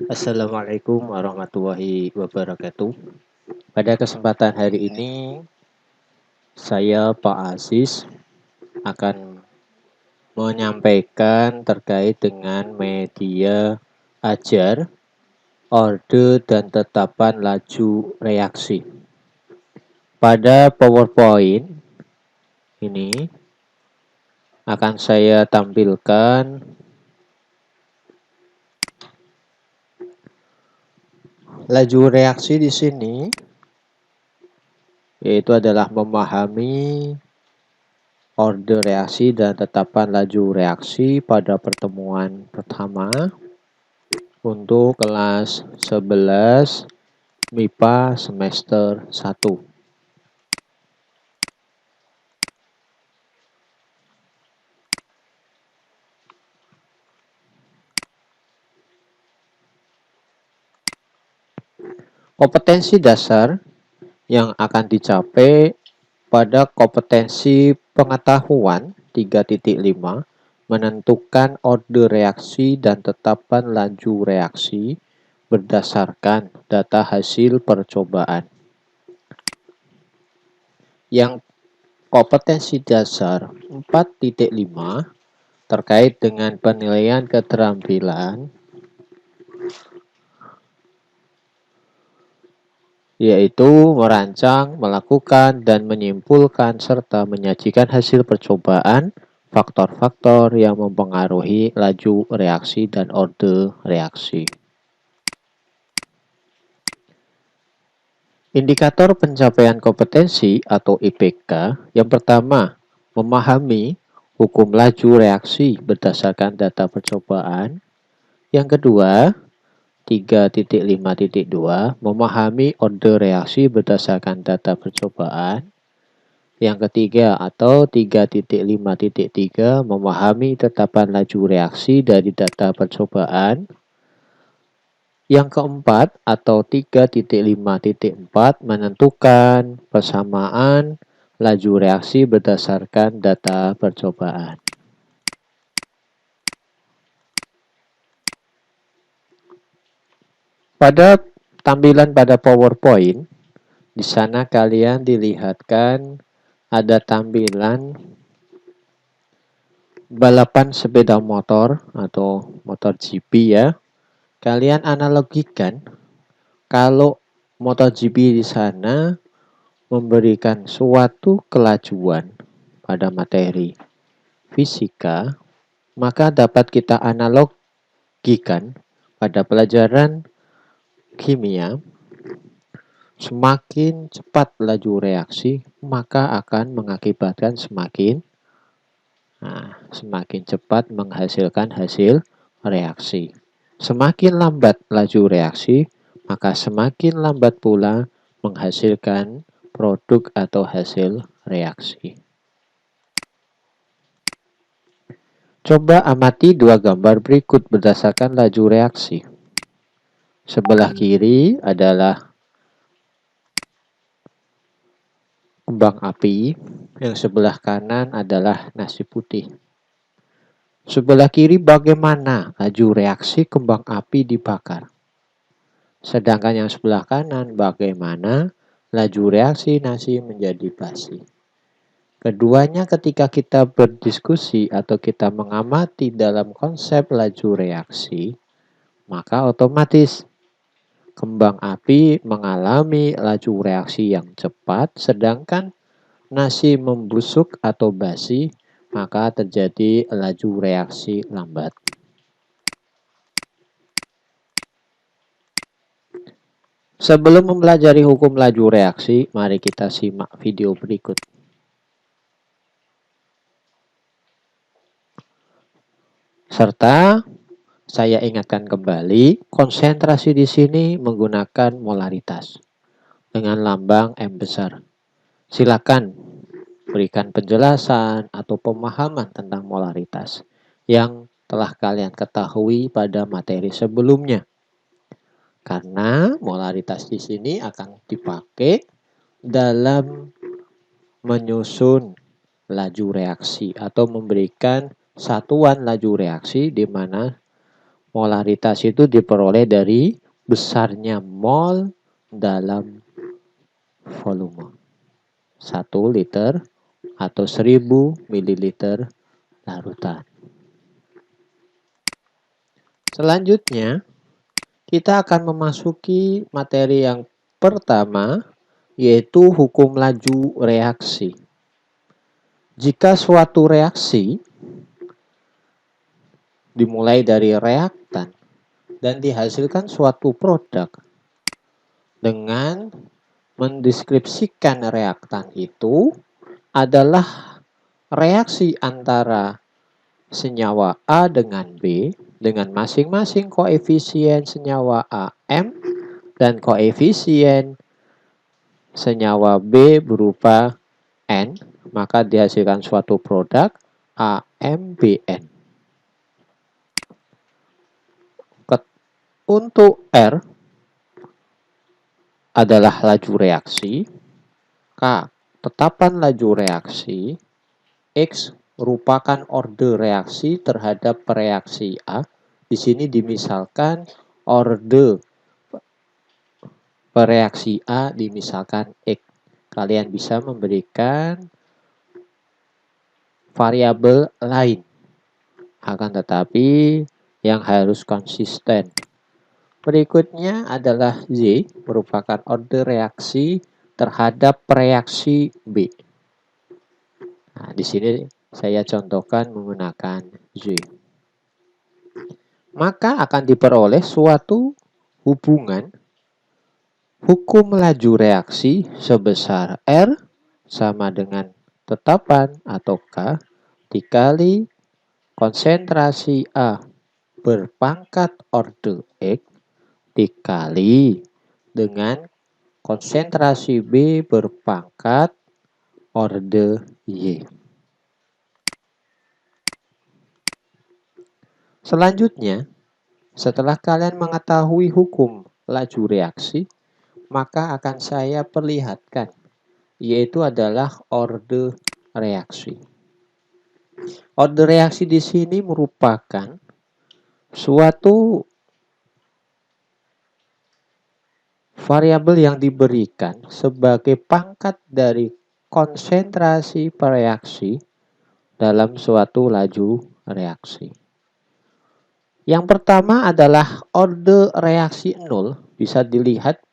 Assalamualaikum warahmatullahi wabarakatuh. Pada kesempatan hari ini, saya Pak Aziz akan menyampaikan terkait dengan media ajar, orde, dan tetapan laju reaksi. Pada PowerPoint ini akan saya tampilkan laju reaksi di sini, yaitu adalah memahami orde reaksi dan tetapan laju reaksi pada pertemuan pertama untuk kelas 11 MIPA semester 1. Kompetensi dasar yang akan dicapai pada kompetensi pengetahuan 3.5 menentukan orde reaksi dan tetapan laju reaksi berdasarkan data hasil percobaan. Yang kompetensi dasar 4.5 terkait dengan penilaian keterampilan, yaitu merancang, melakukan, dan menyimpulkan serta menyajikan hasil percobaan, faktor-faktor yang mempengaruhi laju reaksi dan orde reaksi. Indikator pencapaian kompetensi atau IPK yang pertama, memahami hukum laju reaksi berdasarkan data percobaan. Yang kedua, 3.5.2 memahami orde reaksi berdasarkan data percobaan. Yang ketiga atau 3.5.3 memahami tetapan laju reaksi dari data percobaan. Yang keempat atau 3.5.4 menentukan persamaan laju reaksi berdasarkan data percobaan. Pada tampilan pada PowerPoint, di sana kalian dilihatkan ada tampilan balapan sepeda motor atau motor GP ya. Kalian analogikan kalau MotoGP di sana memberikan suatu kelajuan pada materi fisika, maka dapat kita analogikan pada pelajaran kimia. Semakin cepat laju reaksi, maka akan mengakibatkan semakin cepat menghasilkan hasil reaksi. Semakin lambat laju reaksi, maka semakin lambat pula menghasilkan produk atau hasil reaksi. Coba amati dua gambar berikut berdasarkan laju reaksi. Sebelah kiri adalah kembang api, yang sebelah kanan adalah nasi putih. Sebelah kiri bagaimana laju reaksi kembang api dibakar. Sedangkan yang sebelah kanan bagaimana laju reaksi nasi menjadi basi. Keduanya ketika kita berdiskusi atau kita mengamati dalam konsep laju reaksi, maka otomatis kembang api mengalami laju reaksi yang cepat, sedangkan nasi membusuk atau basi, maka terjadi laju reaksi lambat. Sebelum mempelajari hukum laju reaksi, mari kita simak video berikut. Serta saya ingatkan kembali, konsentrasi di sini menggunakan molaritas dengan lambang M besar. Silakan berikan penjelasan atau pemahaman tentang molaritas yang telah kalian ketahui pada materi sebelumnya. Karena molaritas di sini akan dipakai dalam menyusun laju reaksi atau memberikan satuan laju reaksi di mana Molaritas itu diperoleh dari besarnya mol dalam volume. 1 liter atau 1000 ml larutan. Selanjutnya, kita akan memasuki materi yang pertama, yaitu hukum laju reaksi. Jika suatu reaksi dimulai dari reaktan dan dihasilkan suatu produk dengan mendeskripsikan reaktan itu adalah reaksi antara senyawa A dengan B dengan masing-masing koefisien senyawa A M dan koefisien senyawa B berupa N, maka dihasilkan suatu produk AMBN. Untuk R adalah laju reaksi, K tetapan laju reaksi, X merupakan orde reaksi terhadap reaksi A. Di sini dimisalkan orde reaksi A dimisalkan X. Kalian bisa memberikan variabel lain. Akan tetapi yang harus konsisten. Berikutnya adalah Z, merupakan orde reaksi terhadap reaksi B. Nah, di sini saya contohkan menggunakan Z. Maka akan diperoleh suatu hubungan hukum laju reaksi sebesar R sama dengan tetapan atau K dikali konsentrasi A berpangkat orde X dikali dengan konsentrasi B berpangkat orde Y. Selanjutnya, setelah kalian mengetahui hukum laju reaksi, maka akan saya perlihatkan, yaitu adalah orde reaksi. Orde reaksi di sini merupakan suatu variabel yang diberikan sebagai pangkat dari konsentrasi reaksi dalam suatu laju reaksi. Yang pertama adalah orde reaksi 0, bisa dilihat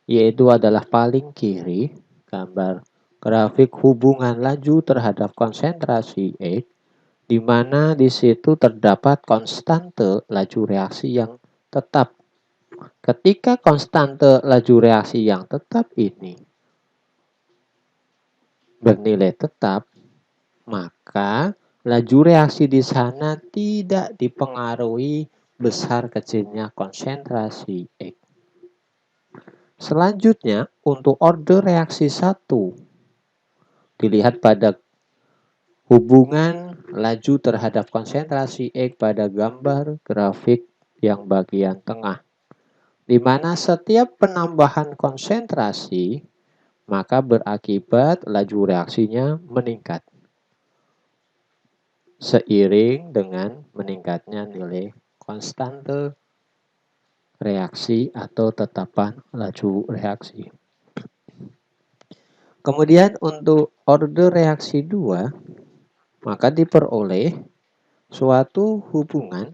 yaitu adalah paling kiri, gambar grafik hubungan laju terhadap konsentrasi X, di mana di situ terdapat konstante laju reaksi yang tetap. Ketika konstante laju reaksi yang tetap ini bernilai tetap, maka laju reaksi di sana tidak dipengaruhi besar kecilnya konsentrasi X. Selanjutnya, untuk orde reaksi 1, dilihat pada hubungan laju terhadap konsentrasi X pada gambar grafik yang bagian tengah, di mana setiap penambahan konsentrasi maka berakibat laju reaksinya meningkat seiring dengan meningkatnya nilai konstante reaksi atau tetapan laju reaksi. Kemudian untuk orde reaksi 2, maka diperoleh suatu hubungan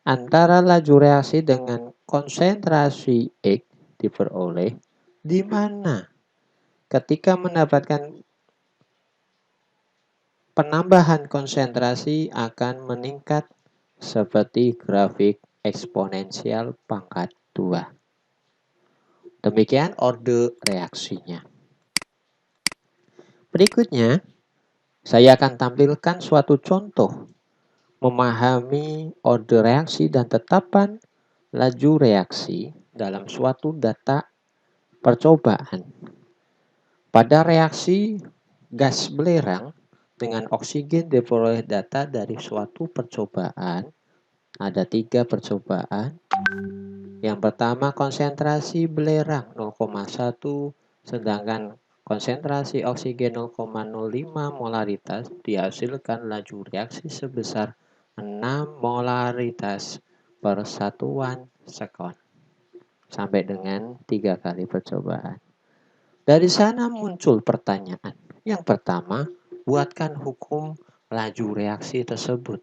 antara laju reaksi dengan konsentrasi X diperoleh, di mana ketika mendapatkan penambahan konsentrasi akan meningkat seperti grafik eksponensial pangkat 2. Demikian orde reaksinya. Berikutnya, saya akan tampilkan suatu contoh memahami orde reaksi dan tetapan laju reaksi dalam suatu data percobaan. Pada reaksi gas belerang dengan oksigen diperoleh data dari suatu percobaan. Ada 3 percobaan. Yang pertama konsentrasi belerang 0,1, sedangkan konsentrasi oksigen 0,05 molaritas dihasilkan laju reaksi sebesar 6 molaritas per satuan sekon. Sampai dengan 3 kali percobaan. Dari sana muncul pertanyaan. Yang pertama, buatkan hukum laju reaksi tersebut.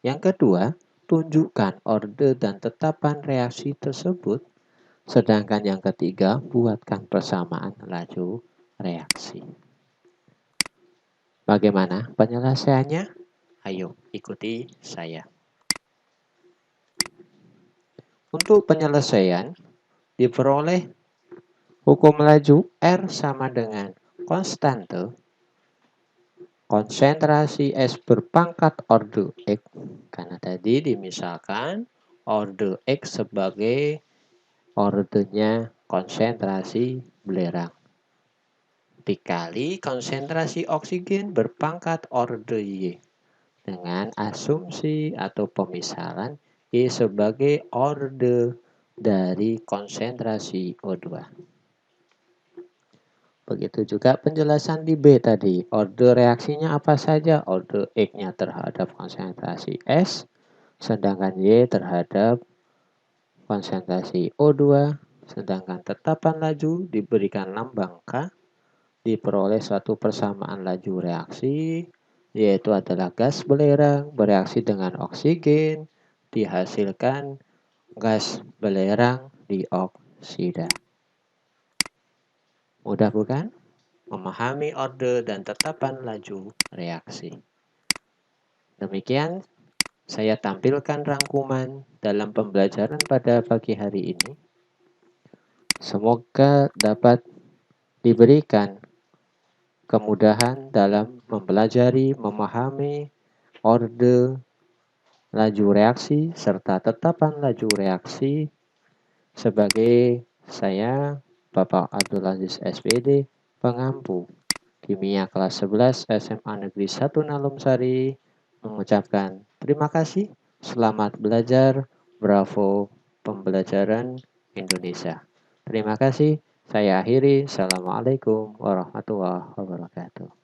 Yang kedua, tunjukkan orde dan tetapan reaksi tersebut. Sedangkan yang ketiga, buatkan persamaan laju reaksi. Bagaimana penyelesaiannya? Ayo ikuti saya. Untuk penyelesaian, diperoleh hukum laju R sama dengan konstante konsentrasi S berpangkat orde X. Karena tadi dimisalkan orde X sebagai ordenya konsentrasi belerang. Dikali konsentrasi oksigen berpangkat orde Y. Dengan asumsi atau pemisalan Y sebagai orde dari konsentrasi O2. Begitu juga penjelasan di B tadi. Orde reaksinya apa saja? Orde X-nya terhadap konsentrasi S, sedangkan Y terhadap konsentrasi O2, sedangkan tetapan laju diberikan lambang K, diperoleh suatu persamaan laju reaksi, yaitu adalah gas belerang bereaksi dengan oksigen, dihasilkan gas belerang dioksida. Mudah bukan? Memahami orde dan tetapan laju reaksi. Demikian saya tampilkan rangkuman dalam pembelajaran pada pagi hari ini. Semoga dapat diberikan kemudahan dalam mempelajari, memahami orde laju reaksi serta tetapan laju reaksi sebagai saya Bapak Abdul Aziz SPD, pengampu Kimia kelas 11 SMA Negeri 1 Nalumsari, mengucapkan terima kasih, selamat belajar, bravo pembelajaran Indonesia. Terima kasih, saya akhiri. Assalamualaikum warahmatullahi wabarakatuh.